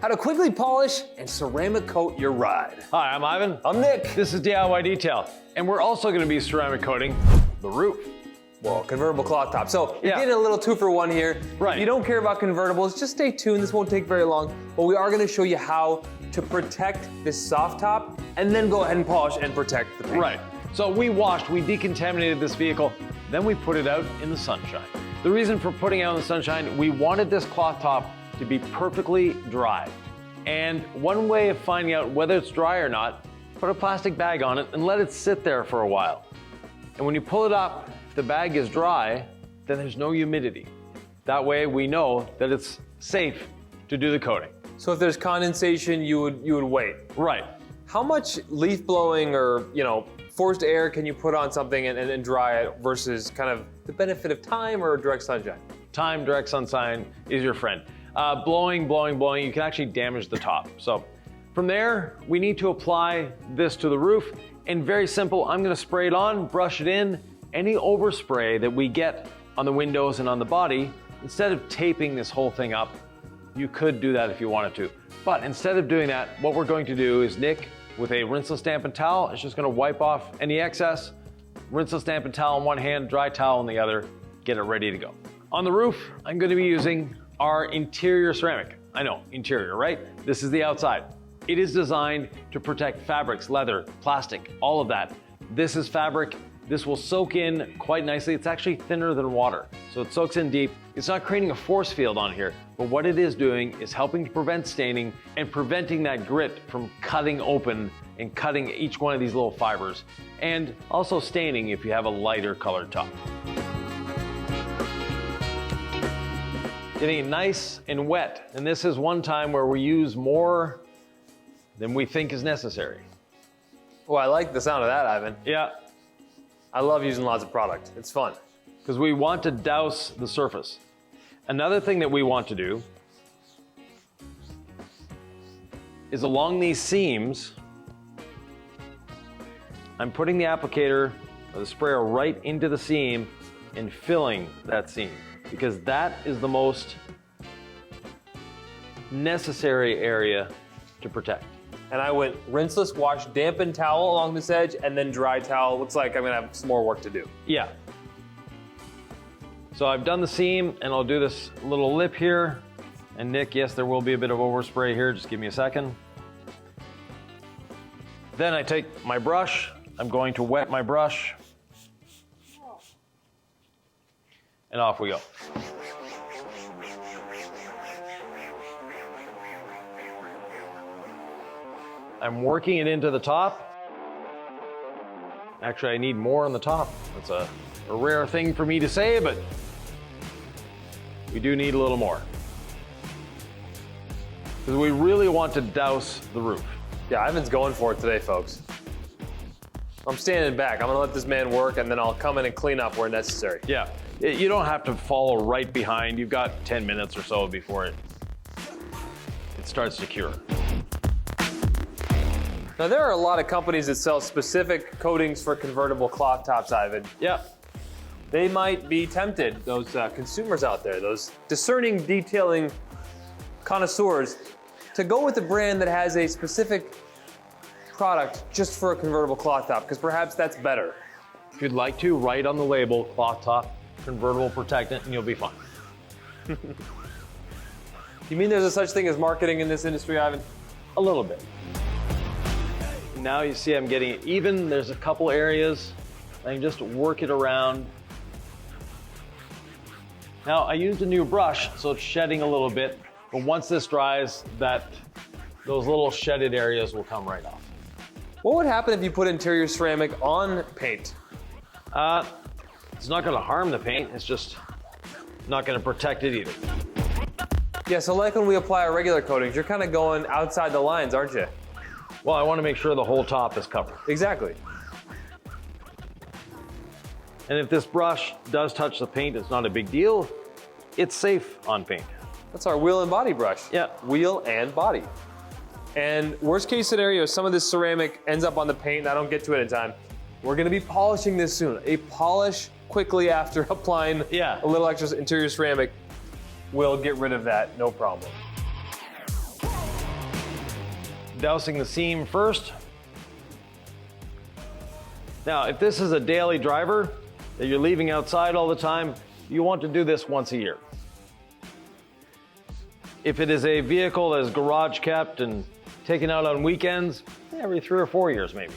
how to quickly polish and ceramic coat your ride. Hi, I'm Ivan. I'm Nick. This is DIY Detail, and we're also going to be ceramic coating the roof. Well, convertible cloth top. So you're Yeah. getting a little 2-for-1 here. Right. If you don't care about convertibles, just stay tuned. This won't take very long, but we are gonna show you how to protect this soft top and then go ahead and polish and protect the paint. Right. So we washed, we decontaminated this vehicle, then we put it out in the sunshine. The reason for putting it out in the sunshine, we wanted this cloth top to be perfectly dry. And one way of finding out whether it's dry or not, put a plastic bag on it and let it sit there for a while. And when you pull it up, if the bag is dry, then there's no humidity. That way we know that it's safe to do the coating. So if there's condensation, you would wait. Right. How much leaf blowing or forced air can you put on something and dry it versus kind of the benefit of time or direct sunshine? Time, direct sunshine is your friend. Blowing, you can actually damage the top. So from there, we need to apply this to the roof. And very simple, I'm gonna spray it on, brush it in. Any overspray that we get on the windows and on the body, instead of taping this whole thing up, you could do that if you wanted to. But instead of doing that, what we're going to do is Nick, with a rinseless dampened towel, is just gonna wipe off any excess, rinseless dampened towel in one hand, dry towel in the other, get it ready to go. On the roof, I'm gonna be using our interior ceramic. I know, interior, right? This is the outside. It is designed to protect fabrics, leather, plastic, all of that. This is fabric. This will soak in quite nicely. It's actually thinner than water, so it soaks in deep. It's not creating a force field on here, but what it is doing is helping to prevent staining and preventing that grit from cutting open and cutting each one of these little fibers, and also staining if you have a lighter colored top. Getting it nice and wet, and this is one time where we use more than we think is necessary. Oh, I like the sound of that, Ivan. Yeah. I love using lots of product. It's fun. Because we want to douse the surface. Another thing that we want to do is along these seams, I'm putting the applicator or the sprayer right into the seam and filling that seam, because that is the most necessary area to protect. And I went rinseless, wash, dampened towel along this edge, and then dry towel. Looks like I'm gonna have some more work to do. Yeah. So I've done the seam, and I'll do this little lip here. And Nick, yes, there will be a bit of overspray here. Just give me a second. Then I take my brush. I'm going to wet my brush. And off we go. I'm working it into the top. Actually, I need more on the top. That's a rare thing for me to say, but we do need a little more. Because we really want to douse the roof. Yeah, Ivan's going for it today, folks. I'm standing back. I'm gonna let this man work, and then I'll come in and clean up where necessary. Yeah, you don't have to follow right behind. You've got 10 minutes or so before it starts to cure. Now, there are a lot of companies that sell specific coatings for convertible cloth tops, Ivan. Yeah. They might be tempted, those consumers out there, those discerning detailing connoisseurs, to go with a brand that has a specific product just for a convertible cloth top, because perhaps that's better. If you'd like to, write on the label, cloth top, convertible protectant, and you'll be fine. You mean there's a such thing as marketing in this industry, Ivan? A little bit. Now you see I'm getting it even. There's a couple areas. I can just work it around. Now I used a new brush, so it's shedding a little bit, but once this dries, those little shedded areas will come right off. What would happen if you put interior ceramic on paint? It's not gonna harm the paint, it's just not gonna protect it either. Yeah, so like when we apply our regular coatings, you're kind of going outside the lines, aren't you? Well, I wanna make sure the whole top is covered. Exactly. And if this brush does touch the paint, it's not a big deal. It's safe on paint. That's our wheel and body brush. Yeah. Wheel and body. And worst case scenario, some of this ceramic ends up on the paint and I don't get to it in time. We're gonna be polishing this soon. A polish quickly after applying a little extra interior ceramic will get rid of that, no problem. dousing the seam first. Now, if this is a daily driver that you're leaving outside all the time, you want to do this once a year. If it is a vehicle that is garage kept and taken out on weekends, every 3 or 4 years maybe.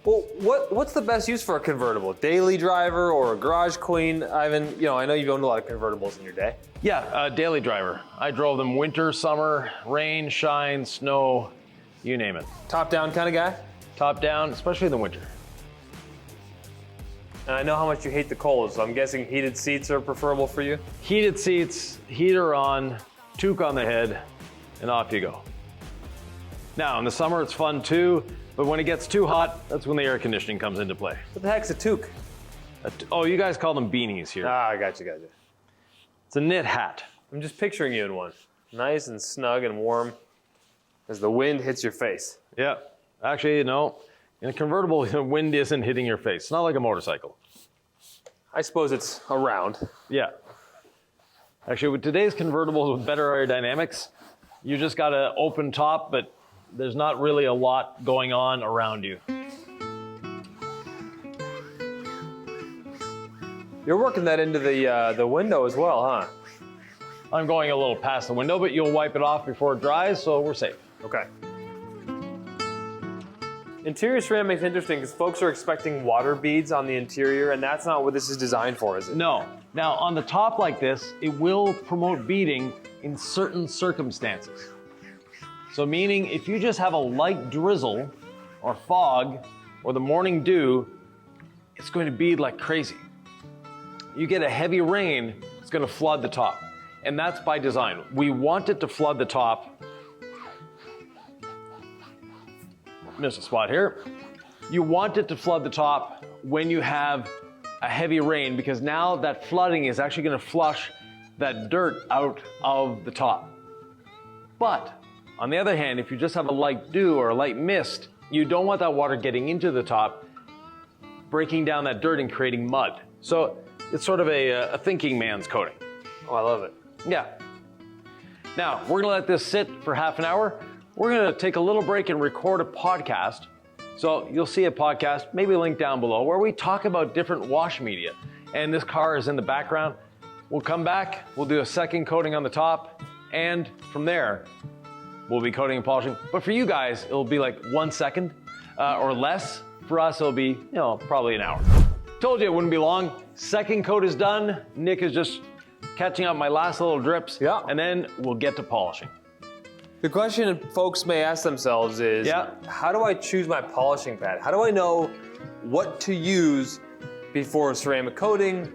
Well, what's the best use for a convertible? Daily driver or a garage queen? Ivan, I know you've owned a lot of convertibles in your day. Yeah, daily driver. I drove them winter, summer, rain, shine, snow, you name it. Top down kind of guy? Top down, especially in the winter. And I know how much you hate the cold, so I'm guessing heated seats are preferable for you? Heated seats, heater on, toque on the head, and off you go. Now, in the summer it's fun too, but when it gets too hot, that's when the air conditioning comes into play. What the heck's a toque? Oh, you guys call them beanies here. Ah, I got you. It's a knit hat. I'm just picturing you in one. Nice and snug and warm as the wind hits your face. Yeah, actually, no. In a convertible, the wind isn't hitting your face. It's not like a motorcycle. I suppose it's around. Yeah. Actually, with today's convertibles with better aerodynamics, you just got an open top, but there's not really a lot going on around you. You're working that into the window as well, huh? I'm going a little past the window, but you'll wipe it off before it dries, so we're safe. Okay. Interior ceramic's interesting because folks are expecting water beads on the interior, and that's not what this is designed for, is it? No. Now, on the top like this, it will promote beading in certain circumstances. So meaning, if you just have a light drizzle or fog or the morning dew, it's going to bead like crazy. You get a heavy rain, it's going to flood the top. And that's by design. We want it to flood the top. Missed a spot here. You want it to flood the top when you have a heavy rain, because now that flooding is actually going to flush that dirt out of the top. But on the other hand, if you just have a light dew or a light mist, you don't want that water getting into the top, breaking down that dirt and creating mud. So it's sort of a thinking man's coating. Oh, I love it. Yeah. Now, we're gonna let this sit for half an hour. We're gonna take a little break and record a podcast. So you'll see a podcast, maybe a link down below, where we talk about different wash media. And this car is in the background. We'll come back, we'll do a second coating on the top, and from there, we'll be coating and polishing. But for you guys, it'll be like 1 second or less. For us, it'll be, probably an hour. Told you it wouldn't be long. Second coat is done. Nick is just catching up my last little drips. Yeah. And then we'll get to polishing. The question folks may ask themselves is, how do I choose my polishing pad? How do I know what to use before a ceramic coating,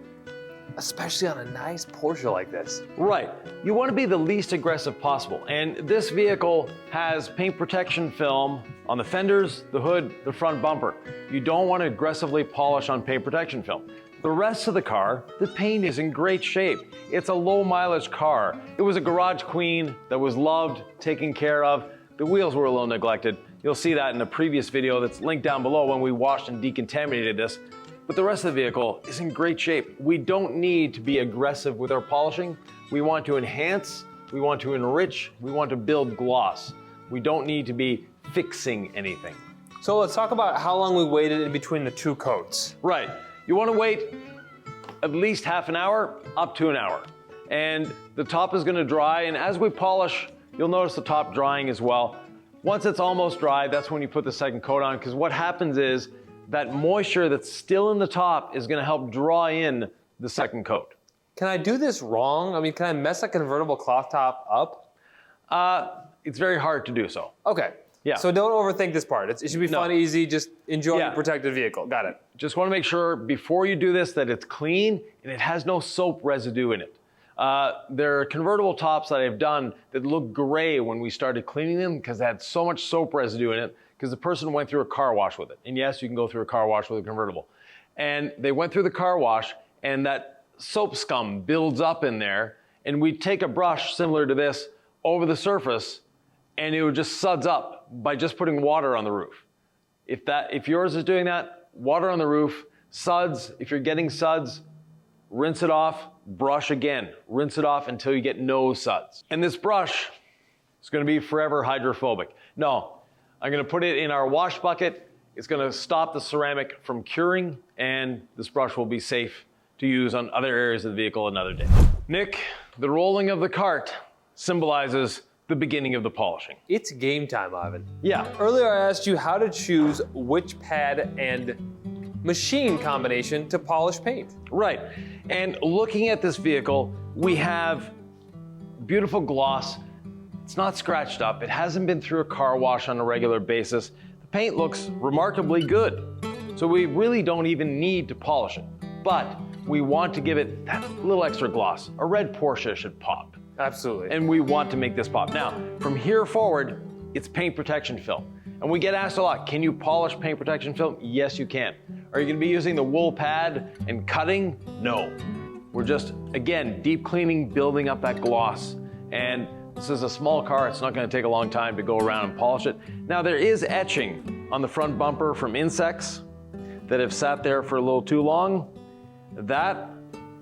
especially on a nice Porsche like this? Right. You want to be the least aggressive possible. And this vehicle has paint protection film on the fenders, the hood, the front bumper. You don't want to aggressively polish on paint protection film. The rest of the car, the paint is in great shape. It's a low mileage car. It was a garage queen that was loved, taken care of. The wheels were a little neglected. You'll see that in a previous video that's linked down below when we washed and decontaminated this. But the rest of the vehicle is in great shape. We don't need to be aggressive with our polishing. We want to enhance, we want to enrich, we want to build gloss. We don't need to be fixing anything. So let's talk about how long we waited in between the two coats. Right. You want to wait at least half an hour, up to an hour. And the top is going to dry, and as we polish, you'll notice the top drying as well. Once it's almost dry, that's when you put the second coat on, because what happens is that moisture that's still in the top is going to help draw in the second coat. Can I do this wrong? I mean, can I mess a convertible cloth top up? It's very hard to do so. Okay. Yeah. So don't overthink this part. It should be fun, easy, just enjoy your protected vehicle. Got it. Just want to make sure before you do this that it's clean and it has no soap residue in it. There are convertible tops that I've done that look gray when we started cleaning them because they had so much soap residue in it because the person went through a car wash with it. And yes, you can go through a car wash with a convertible. And they went through the car wash and that soap scum builds up in there, and we take a brush similar to this over the surface and it would just suds up by just putting water on the roof. If yours is doing that, water on the roof, suds, if you're getting suds, rinse it off, brush again, rinse it off until you get no suds. And this brush It's gonna be forever hydrophobic. No, I'm gonna put it in our wash bucket. It's gonna stop the ceramic from curing, and this brush will be safe to use on other areas of the vehicle another day. Nick, the rolling of the cart symbolizes the beginning of the polishing. It's game time, Ivan. Yeah. Earlier I asked you how to choose which pad and machine combination to polish paint. Right, and looking at this vehicle, we have beautiful gloss. It's not scratched up. It hasn't been through a car wash on a regular basis. The paint looks remarkably good. So we really don't even need to polish it, but we want to give it that little extra gloss. A red Porsche should pop. Absolutely. And we want to make this pop. Now, from here forward, it's paint protection film. And we get asked a lot, can you polish paint protection film? Yes, you can. Are you gonna be using the wool pad and cutting? No. We're just, again, deep cleaning, building up that gloss. And this is a small car, it's not gonna take a long time to go around and polish it. Now, there is etching on the front bumper from insects that have sat there for a little too long. That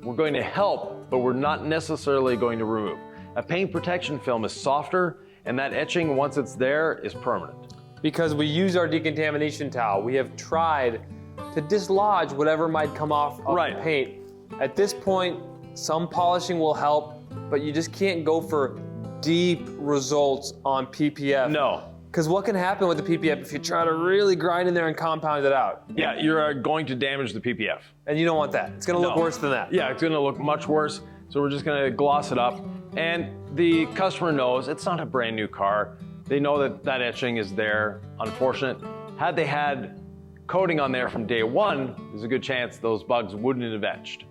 we're going to help, but we're not necessarily going to remove. A paint protection film is softer, and that etching, once it's there, is permanent. Because we use our decontamination towel, we have tried to dislodge whatever might come off of the paint. At this point, some polishing will help, but you just can't go for deep results on PPF. No. Because what can happen with the PPF if you try to really grind in there and compound it out? Yeah, you're going to damage the PPF. And you don't want that. It's gonna look worse than that. Yeah, it's gonna look much worse. So we're just gonna gloss it up. And the customer knows it's not a brand new car. They know that that etching is there. Unfortunate. Had they had coating on there from day one, there's a good chance those bugs wouldn't have etched.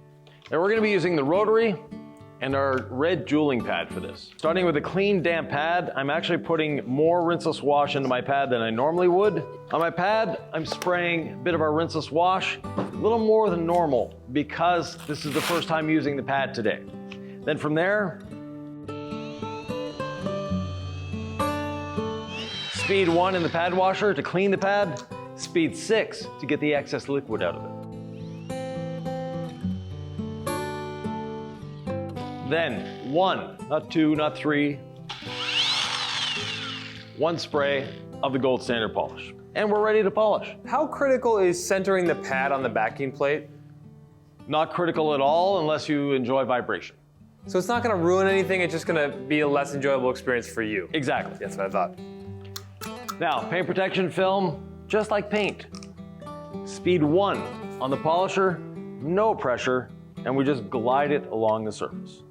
Now we're gonna be using the rotary and our red jeweling pad for this. Starting with a clean, damp pad, I'm actually putting more rinseless wash into my pad than I normally would. On my pad, I'm spraying a bit of our rinseless wash, a little more than normal, because this is the first time using the pad today. Then from there, speed 1 in the pad washer to clean the pad, speed 6 to get the excess liquid out of it. Then 1, not 2, not 3, 1 spray of the gold standard polish. And we're ready to polish. How critical is centering the pad on the backing plate? Not critical at all unless you enjoy vibration. So it's not gonna ruin anything, it's just gonna be a less enjoyable experience for you. Exactly. That's what I thought. Now, paint protection film, just like paint. Speed 1 on the polisher, no pressure, and we just glide it along the surface.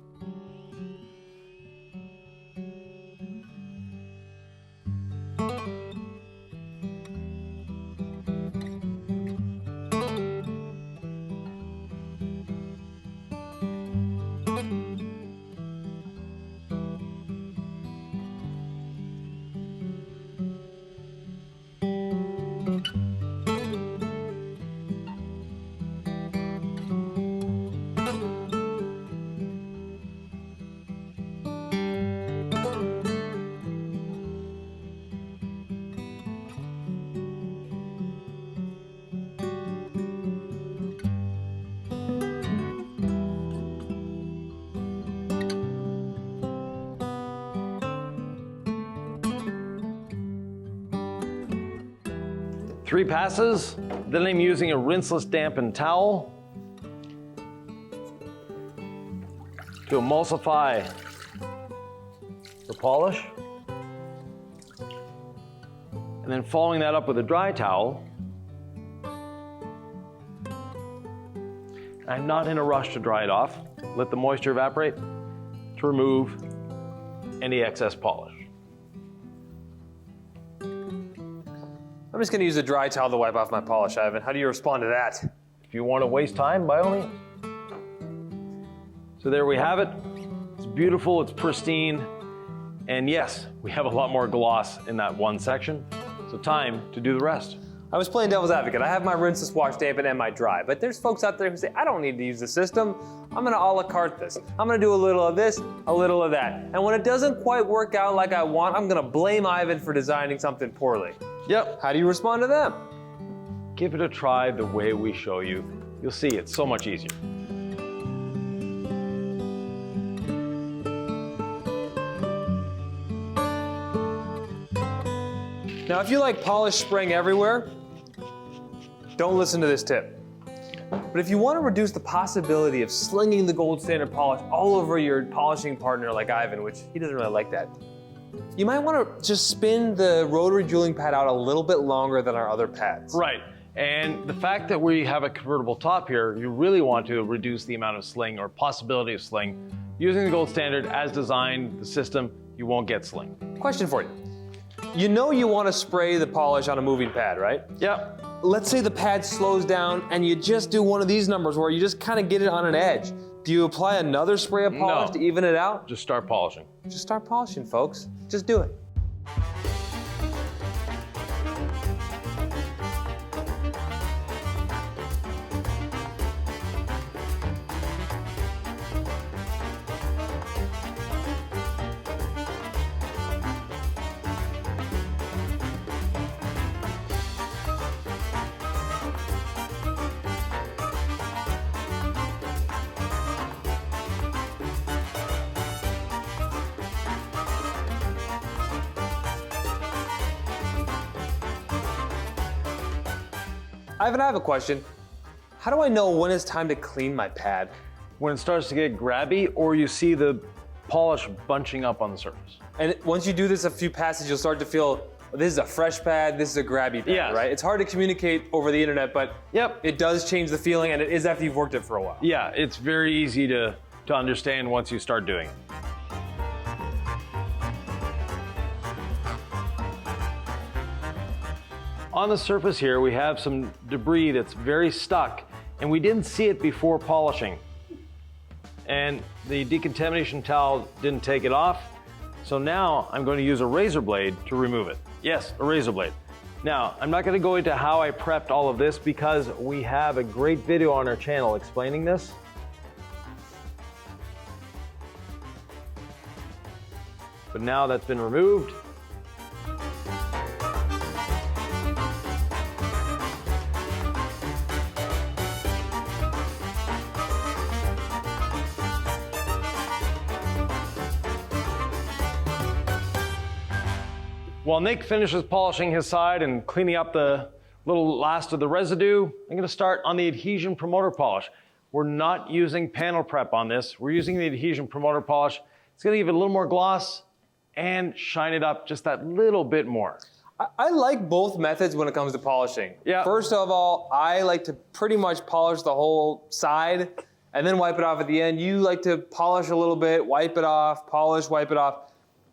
Three passes, then I'm using a rinseless dampened towel to emulsify the polish. And then following that up with a dry towel. I'm not in a rush to dry it off. Let the moisture evaporate to remove any excess polish. I'm just gonna use a dry towel to wipe off my polish, Ivan. How do you respond to that? If you want to waste time, by all means. So there we have it. It's beautiful, it's pristine. And yes, we have a lot more gloss in that one section. So time to do the rest. I was playing devil's advocate. I have my rinseless wash dampen and my dry, but there's folks out there who say, I don't need to use the system. I'm gonna a la carte this. I'm gonna do a little of this, a little of that. And when it doesn't quite work out like I want, I'm gonna blame Ivan for designing something poorly. Yep. How do you respond to them? Give it a try the way we show you. You'll see it's so much easier. Now, if you like polish spraying everywhere, don't listen to this tip. But if you want to reduce the possibility of slinging the gold standard polish all over your polishing partner like Ivan, which he doesn't really like that, you might want to just spin the rotary jeweling pad out a little bit longer than our other pads. Right. And the fact that we have a convertible top here, you really want to reduce the amount of sling or possibility of sling. Using the gold standard as designed, the system, you won't get sling. Question for you. You know you want to spray the polish on a moving pad, right? Yep. Let's say the pad slows down and you just do one of these numbers where you just kind of get it on an edge. Do you apply another spray of polish to even it out? Just start polishing. Just start polishing, folks. Just do it. Ivan, I have a question. How do I know when it's time to clean my pad? When it starts to get grabby or you see the polish bunching up on the surface. And once you do this a few passes, you'll start to feel, this is a fresh pad, this is a grabby pad, Yes. right? It's hard to communicate over the internet, but it does change the feeling, and it is after you've worked it for a while. Yeah, it's very easy to understand once you start doing it. On the surface here, we have some debris that's very stuck, and we didn't see it before polishing. And the decontamination towel didn't take it off, so now I'm going to use a razor blade to remove it. Yes, a razor blade. Now, I'm not going to go into how I prepped all of this because we have a great video on our channel explaining this. But now that's been removed, while Nick finishes polishing his side and cleaning up the little last of the residue, I'm going to start on the Adhesion Promoter Polish. We're not using panel prep on this. We're using the Adhesion Promoter Polish. It's going to give it a little more gloss and shine it up just that little bit more. I like both methods when it comes to polishing. Yeah. First of all, I like to pretty much polish the whole side and then wipe it off at the end. You like to polish a little bit, wipe it off, polish, wipe it off.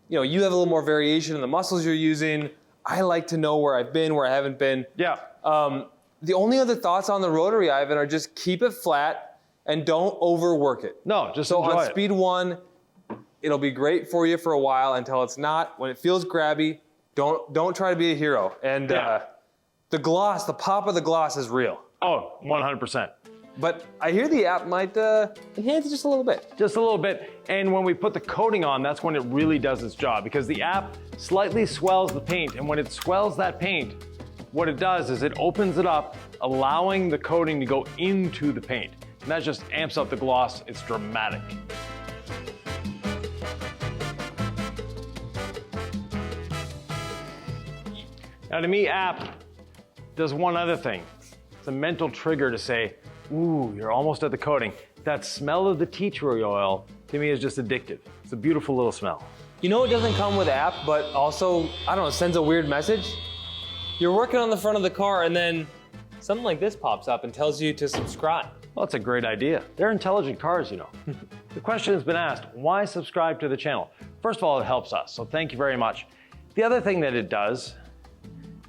You know, you have a little more variation in the muscles you're using. I like to know where I've been, where I haven't been. Yeah. The only other thoughts on the rotary, Ivan, are just keep it flat and don't overwork it. No, just so enjoy on speed one, it'll be great for you for a while until it's not. When it feels grabby, don't try to be a hero. And the gloss, the pop of the gloss is real. Oh, 100%. But I hear the app might enhance it just a little bit. Just a little bit. And when we put the coating on, that's when it really does its job because the app slightly swells the paint. And when it swells that paint, what it does is it opens it up, allowing the coating to go into the paint. And that just amps up the gloss. It's dramatic. Now to me, app does one other thing. It's a mental trigger to say, ooh, you're almost at the coating. That smell of the tea tree oil, to me, is just addictive. It's a beautiful little smell. You know it doesn't come with app, but also, I don't know, sends a weird message? You're working on the front of the car and then something like this pops up and tells you to subscribe. Well, that's a great idea. They're intelligent cars, you know. The question has been asked, why subscribe to the channel? First of all, it helps us, so thank you very much. The other thing that it does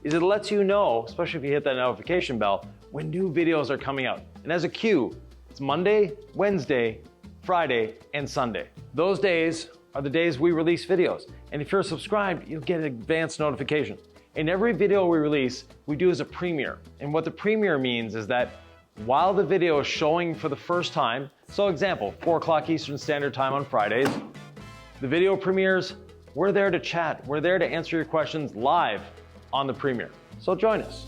is it lets you know, especially if you hit that notification bell, when new videos are coming out. And as a cue, it's Monday, Wednesday, Friday, and Sunday. Those days are the days we release videos. And if you're subscribed, you'll get an advanced notification. In every video we release, we do as a premiere. And what the premiere means is that while the video is showing for the first time, so example, 4 o'clock Eastern Standard Time on Fridays, the video premieres, we're there to chat. We're there to answer your questions live on the premiere. So join us.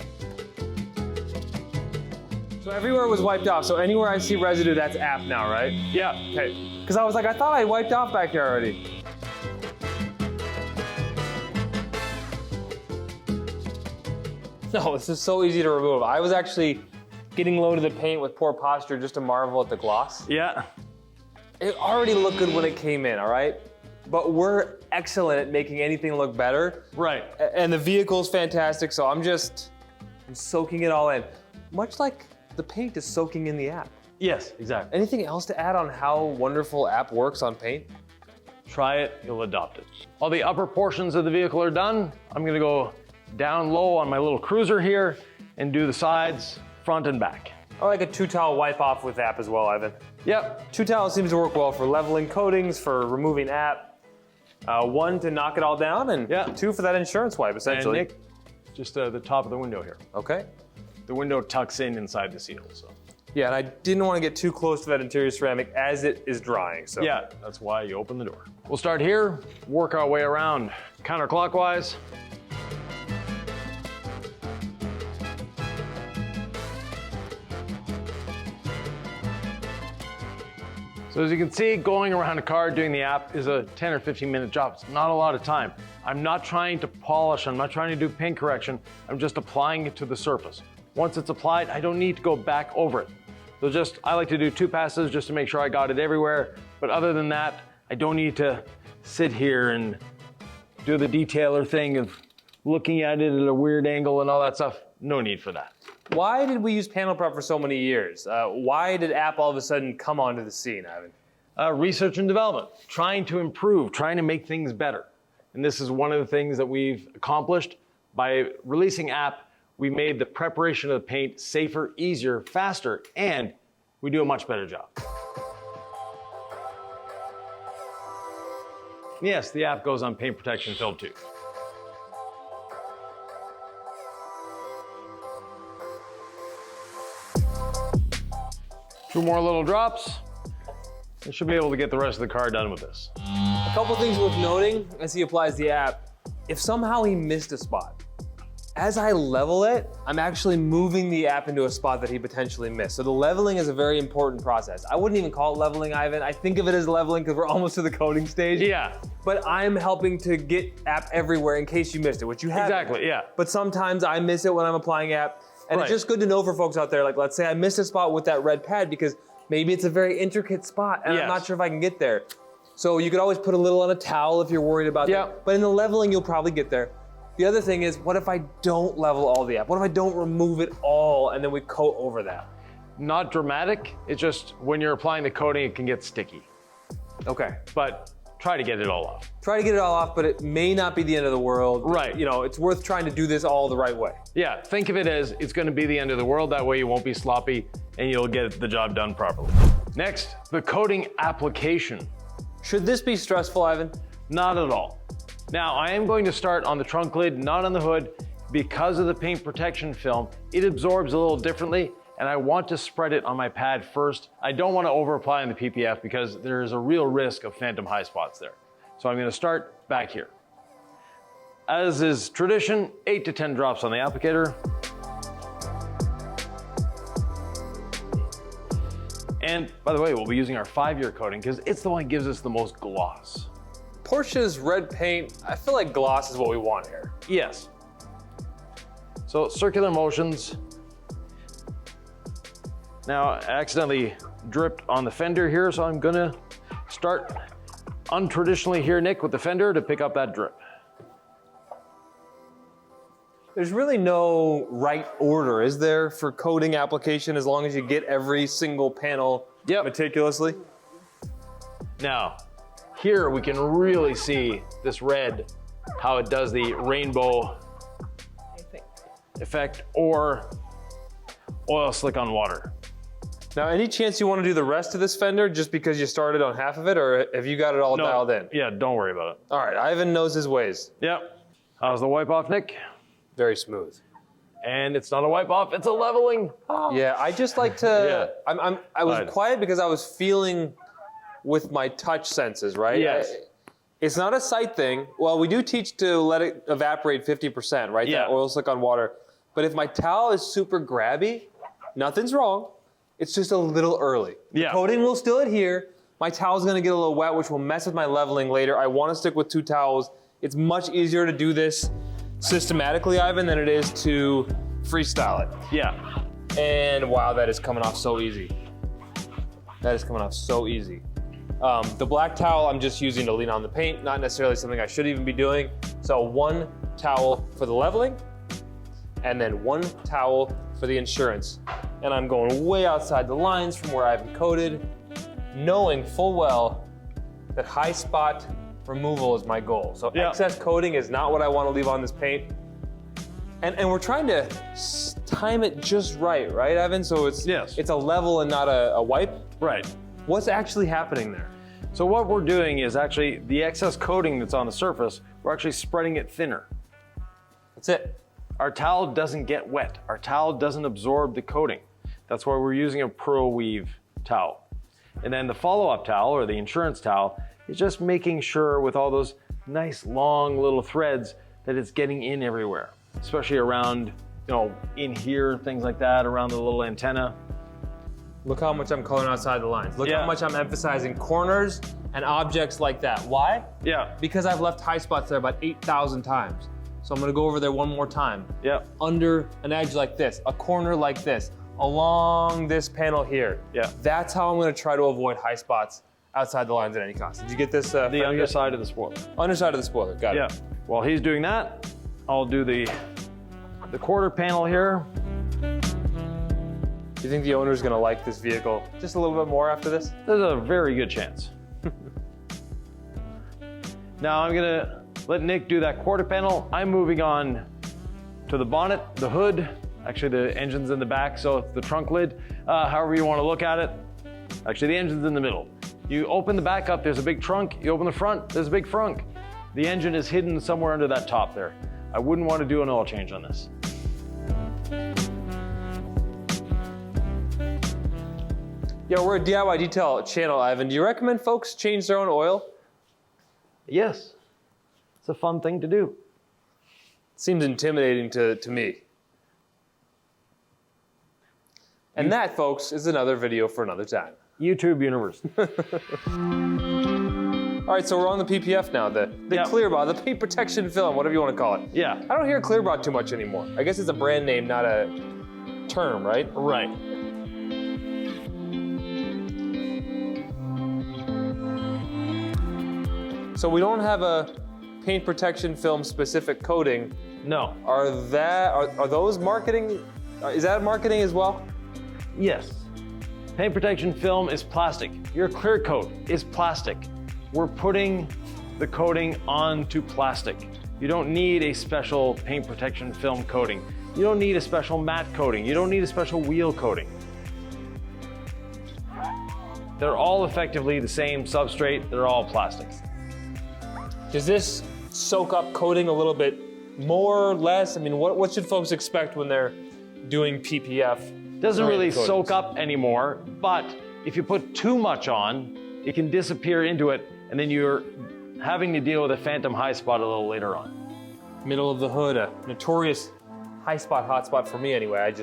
So everywhere was wiped off, so anywhere I see residue, that's app now, right? Yeah. Okay. Because I was like, I thought I wiped off back here already. No, this is so easy to remove. I was actually getting low to the paint with poor posture just to marvel at the gloss. Yeah. It already looked good when it came in, all right? But we're excellent at making anything look better. Right. And the vehicle's fantastic, so I'm soaking it all in. Much like the paint is soaking in the app. Yes, exactly. Anything else to add on how wonderful app works on paint? Try it, you'll adopt it. All the upper portions of the vehicle are done. I'm gonna go down low on my little cruiser here and do the sides, front and back. I like a 2-towel wipe off with app as well, Ivan. Yep. 2 towels seems to work well for leveling coatings, for removing app. 1 to knock it all down, and 2 for that insurance wipe, essentially. And Nick, just the top of the window here. Okay. The window tucks in inside the seal, so. Yeah, and I didn't want to get too close to that interior ceramic as it is drying, so. Yeah, that's why you open the door. We'll start here, work our way around counterclockwise. So as you can see, going around a car doing the app is a 10 or 15 minute job. It's not a lot of time. I'm not trying to polish, I'm not trying to do paint correction, I'm just applying it to the surface. Once it's applied, I don't need to go back over it. So I like to do 2 passes just to make sure I got it everywhere. But other than that, I don't need to sit here and do the detailer thing of looking at it at a weird angle and all that stuff. No need for that. Why did we use panel prep for so many years? Why did app all of a sudden come onto the scene, Ivan? Research and development, trying to improve, trying to make things better. And this is one of the things that we've accomplished. By releasing app, we made the preparation of the paint safer, easier, faster, and we do a much better job. Yes, the app goes on paint protection film too. Two more little drops. I should be able to get the rest of the car done with this. A couple things worth noting as he applies the app. If somehow he missed a spot, as I level it, I'm actually moving the app into a spot that he potentially missed. So the leveling is a very important process. I wouldn't even call it leveling, Ivan. I think of it as leveling because we're almost to the coating stage. Yeah. But I'm helping to get app everywhere in case you missed it, which you haven't. Exactly, yeah. But sometimes I miss it when I'm applying app. And it's just good to know for folks out there, like let's say I missed a spot with that red pad because maybe it's a very intricate spot and I'm not sure if I can get there. So you could always put a little on a towel if you're worried about that. But in the leveling, you'll probably get there. The other thing is, what if I don't level all the app? What if I don't remove it all and then we coat over that? Not dramatic, it's just when you're applying the coating, it can get sticky. Okay. But try to get it all off. Try to get it all off, but it may not be the end of the world. Right. You know, it's worth trying to do this all the right way. Yeah, think of it as it's gonna be the end of the world. That way you won't be sloppy and you'll get the job done properly. Next, the coating application. Should this be stressful, Ivan? Not at all. Now, I am going to start on the trunk lid, not on the hood. Because of the paint protection film, it absorbs a little differently, and I want to spread it on my pad first. I don't want to over apply on the PPF because there is a real risk of phantom high spots there. So I'm going to start back here. As is tradition, 8 to 10 drops on the applicator. And by the way, we'll be using our 5-year coating because it's the one that gives us the most gloss. Porsche's red paint, I feel like gloss is what we want here. Yes. So circular motions. Now, I accidentally dripped on the fender here, so I'm gonna start untraditionally here, Nick, with the fender to pick up that drip. There's really no right order, is there, for coating application as long as you get every single panel meticulously? Now, here we can really see this red, how it does the rainbow effect or oil slick on water. Now, any chance you want to do the rest of this fender just because you started on half of it, or have you got it all dialed in? Yeah, don't worry about it. All right, Ivan knows his ways. Yep. How's the wipe off, Nick? Very smooth. And it's not a wipe off, it's a leveling. Oh. Yeah, I just like to, I was quiet because I was feeling with my touch senses, right? Yes. It's not a sight thing. Well, we do teach to let it evaporate 50%, right? Yeah. That oil slick on water. But if my towel is super grabby, nothing's wrong. It's just a little early. Yeah. The coating will still adhere. My towel's gonna get a little wet, which will mess with my leveling later. I wanna stick with 2 towels. It's much easier to do this systematically, Ivan, than it is to freestyle it. Yeah. And wow, that is coming off so easy. That is coming off so easy. The black towel I'm just using to lean on the paint, not necessarily something I should even be doing. So one towel for the leveling, and then one towel for the insurance. And I'm going way outside the lines from where I've coated, knowing full well that high spot removal is my goal. So excess coating is not what I want to leave on this paint. And we're trying to time it just right, Evan? So it's a level and not a wipe? Right. What's actually happening there? So what we're doing is actually the excess coating that's on the surface, we're actually spreading it thinner. That's it. Our towel doesn't get wet. Our towel doesn't absorb the coating. That's why we're using a Pro Weave towel. And then the follow-up towel, or the insurance towel, is just making sure with all those nice long little threads that it's getting in everywhere, especially around, in here, things like that, around the little antenna. Look how much I'm coloring outside the lines. Look how much I'm emphasizing corners and objects like that. Why? Yeah. Because I've left high spots there about 8,000 times. So I'm gonna go over there one more time. Yeah. Under an edge like this, a corner like this, along this panel here. Yeah. That's how I'm gonna try to avoid high spots outside the lines at any cost. Did you get this? The underside of the spoiler. Underside of the spoiler, got it. Yeah. While he's doing that, I'll do the quarter panel here. Do you think the owner's gonna like this vehicle just a little bit more after this? There's a very good chance. Now I'm gonna let Nick do that quarter panel. I'm moving on to the bonnet, the hood. Actually, the engine's in the back, so it's the trunk lid. However you wanna look at it. Actually, the engine's in the middle. You open the back up, there's a big trunk. You open the front, there's a big frunk. The engine is hidden somewhere under that top there. I wouldn't want to do an oil change on this. Yeah, we're a DIY detail channel, Ivan. Do you recommend folks change their own oil? Yes, it's a fun thing to do. Seems intimidating to me. And that, folks, is another video for another time. YouTube universe. All right, so we're on the PPF now, the clear bond, the paint protection film, whatever you want to call it. Yeah. I don't hear clear bond too much anymore. I guess it's a brand name, not a term, right? Right. So we don't have a paint protection film specific coating. No. Are those marketing? Is that marketing as well? Yes. Paint protection film is plastic. Your clear coat is plastic. We're putting the coating onto plastic. You don't need a special paint protection film coating. You don't need a special matte coating. You don't need a special wheel coating. They're all effectively the same substrate. They're all plastic. Does this soak up coating a little bit more or less? I mean, what should folks expect when they're doing PPF? Doesn't really soak up anymore, but if you put too much on, it can disappear into it, and then you're having to deal with a phantom high spot a little later on. Middle of the hood, a notorious high spot, hot spot for me anyway.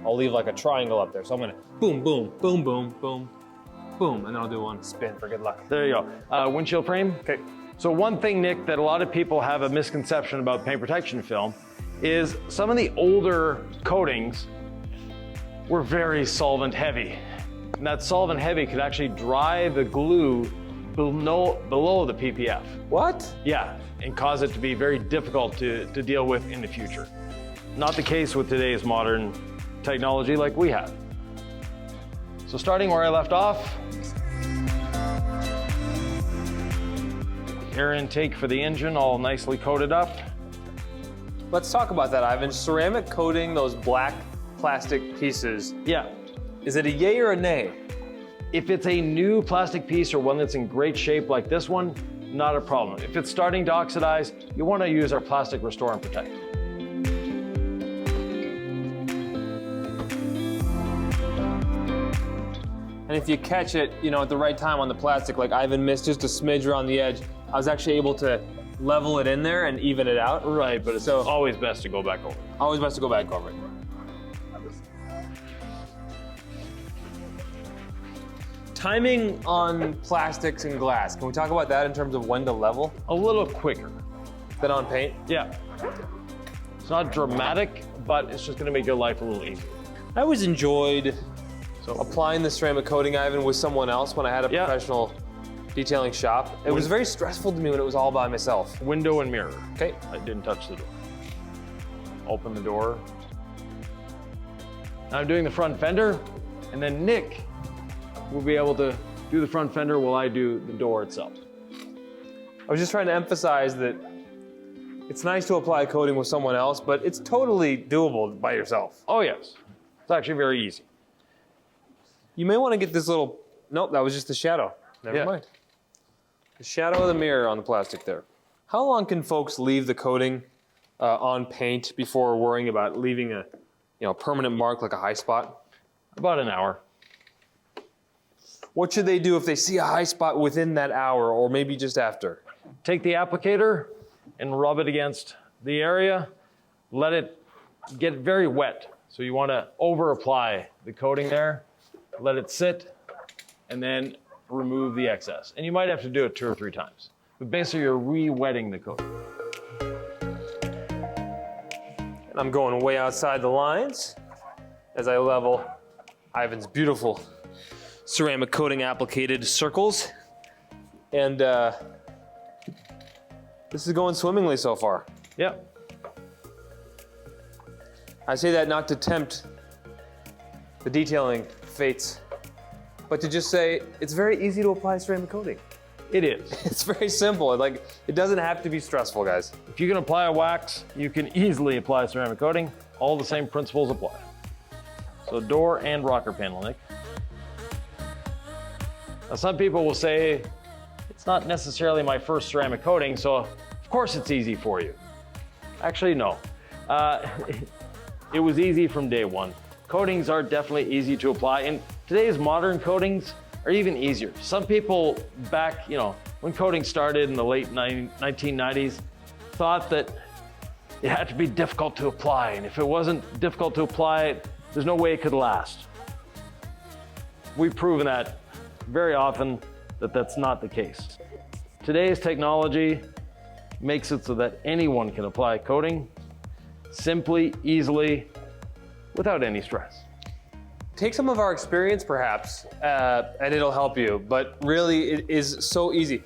I'll leave like a triangle up there. So I'm gonna boom, boom, boom, boom, boom, boom, and then I'll do one spin for good luck. There you go. Windshield frame. Okay. So one thing, Nick, that a lot of people have a misconception about paint protection film is some of the older coatings were very solvent heavy. And that solvent heavy could actually dry the glue below the PPF. What? Yeah, and cause it to be very difficult to deal with in the future. Not the case with today's modern technology like we have. So starting where I left off, air intake for the engine all nicely coated up. Let's talk about that, Ivan. Ceramic coating those black plastic pieces. Yeah. Is it a yay or a nay? If it's a new plastic piece or one that's in great shape like this one, not a problem. If it's starting to oxidize, you want to use our plastic Restore and Protect. And if you catch it, at the right time on the plastic, like Ivan missed just a smidge around the edge, I was actually able to level it in there and even it out. Right, but it's always best to go back over. Always best to go back over it. Timing on plastics and glass. Can we talk about that in terms of when to level? A little quicker. Than on paint? Yeah. It's not dramatic, but it's just gonna make your life a little easier. I always enjoyed applying the ceramic coating, Ivan, with someone else when I had a professional detailing shop. It was very stressful to me when it was all by myself. Window and mirror. Okay. I didn't touch the door. Open the door. Now I'm doing the front fender, and then Nick will be able to do the front fender while I do the door itself. I was just trying to emphasize that it's nice to apply a coating with someone else, but it's totally doable by yourself. Oh yes, it's actually very easy. You may want to get this little, nope, that was just the shadow. Never mind. The shadow of the mirror on the plastic there. How long can folks leave the coating on paint before worrying about leaving a permanent mark like a high spot? About an hour. What should they do if they see a high spot within that hour or maybe just after? Take the applicator and rub it against the area. Let it get very wet. So you want to over apply the coating there. Let it sit and then remove the excess. And you might have to do it 2 or 3 times. But basically you're re-wetting the coating. And I'm going way outside the lines as I level Ivan's beautiful ceramic coating applicated circles. And this is going swimmingly so far. Yep. I say that not to tempt the detailing fates, but to just say it's very easy to apply ceramic coating. It is. It's very simple. It doesn't have to be stressful, guys. If you can apply a wax, you can easily apply ceramic coating. All the same principles apply. So door and rocker panel, Nick. Now some people will say, it's not necessarily my first ceramic coating, so of course it's easy for you. Actually, no. It was easy from day one. Coatings are definitely easy to apply, and today's modern coatings are even easier. Some people back, when coating started in the late 1990s, thought that it had to be difficult to apply, and if it wasn't difficult to apply, there's no way it could last. We've proven that very often that that's not the case. Today's technology makes it so that anyone can apply coating simply, easily, without any stress. Take some of our experience, perhaps, and it'll help you, but really it is so easy.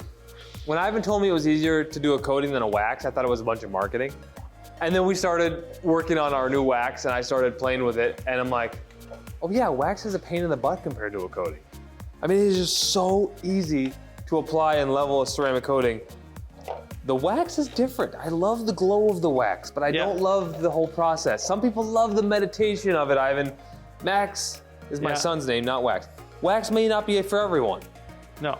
When Ivan told me it was easier to do a coating than a wax, I thought it was a bunch of marketing. And then we started working on our new wax, and I started playing with it, and I'm like, oh yeah, wax is a pain in the butt compared to a coating. I mean, it is just so easy to apply and level a ceramic coating. The wax is different. I love the glow of the wax, but I don't love the whole process. Some people love the meditation of it, Ivan. Max is my son's name, not Wax. Wax may not be for everyone. No.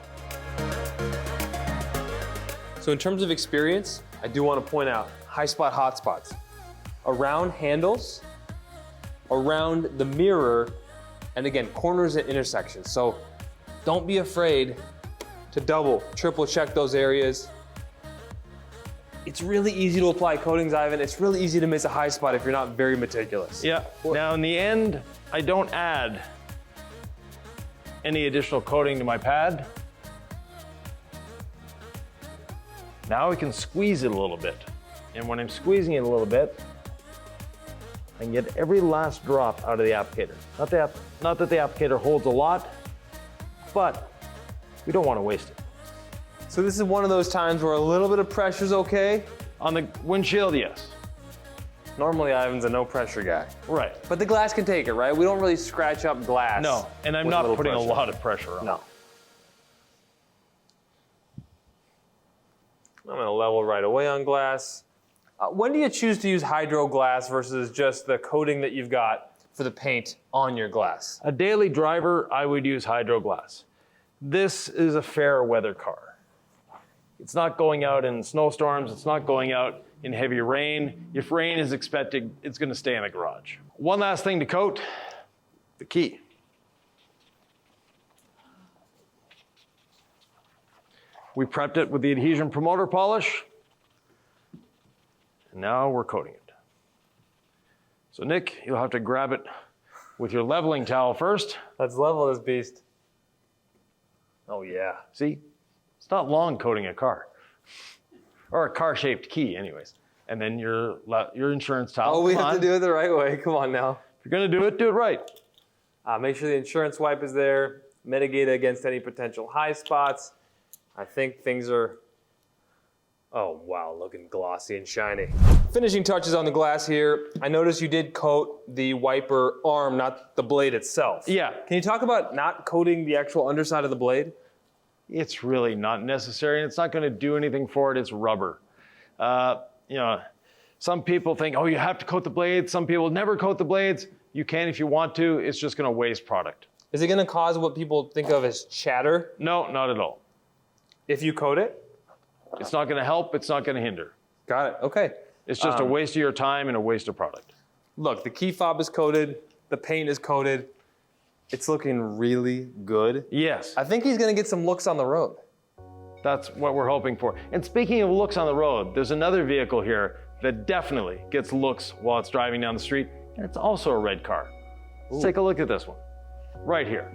So in terms of experience, I do want to point out high spot, hot spots. Around handles, around the mirror, and again, corners and intersections. So don't be afraid to double, triple check those areas. It's really easy to apply coatings, Ivan. It's really easy to miss a high spot if you're not very meticulous. Yeah. Now in the end, I don't add any additional coating to my pad. Now I can squeeze it a little bit. And when I'm squeezing it a little bit, I can get every last drop out of the applicator. Not that the applicator holds a lot, but we don't want to waste it. So this is one of those times where a little bit of pressure is okay. On the windshield, yes. Normally Ivan's a no pressure guy. Right. But the glass can take it, right? We don't really scratch up glass. No, and I'm not putting a lot of pressure on. No. I'm gonna level right away on glass. When do you choose to use hydro glass versus just the coating that you've got for the paint on your glass? A daily driver, I would use hydro glass. This is a fair weather car. It's not going out in snowstorms, it's not going out in heavy rain. If rain is expected, it's gonna stay in the garage. One last thing to coat, the key. We prepped it with the Adhesion Promoter Polish, and now we're coating it. So Nick, you'll have to grab it with your leveling towel first. Let's level this beast. Oh yeah. See, it's not long coating a car. Or a car-shaped key anyways. and then your insurance towel. Oh, we have to do it the right way. Come on now. If you're gonna do it right. Make sure the insurance wipe is there. Mitigate against any potential high spots. I think things are, oh wow, looking glossy and shiny. Finishing touches on the glass here. I noticed you did coat the wiper arm, not the blade itself. Yeah. Can you talk about not coating the actual underside of the blade? It's really not necessary, and it's not gonna do anything for it. It's rubber. You know, some people think, oh, you have to coat the blades. Some people never coat the blades. You can if you want to. It's just gonna waste product. Is it gonna cause what people think of as chatter No, not at all. if you coat it? It's not gonna help. It's not gonna hinder. Got it, okay. It's just a waste of your time and a waste of product. Look, the key fob is coated, the paint is coated. It's looking really good. Yes, I think he's gonna get some looks on the road. that's what we're hoping for. And speaking of looks on the road, there's another vehicle here that definitely gets looks while it's driving down the street, and it's also a red car. Let's take a look at this one, right here.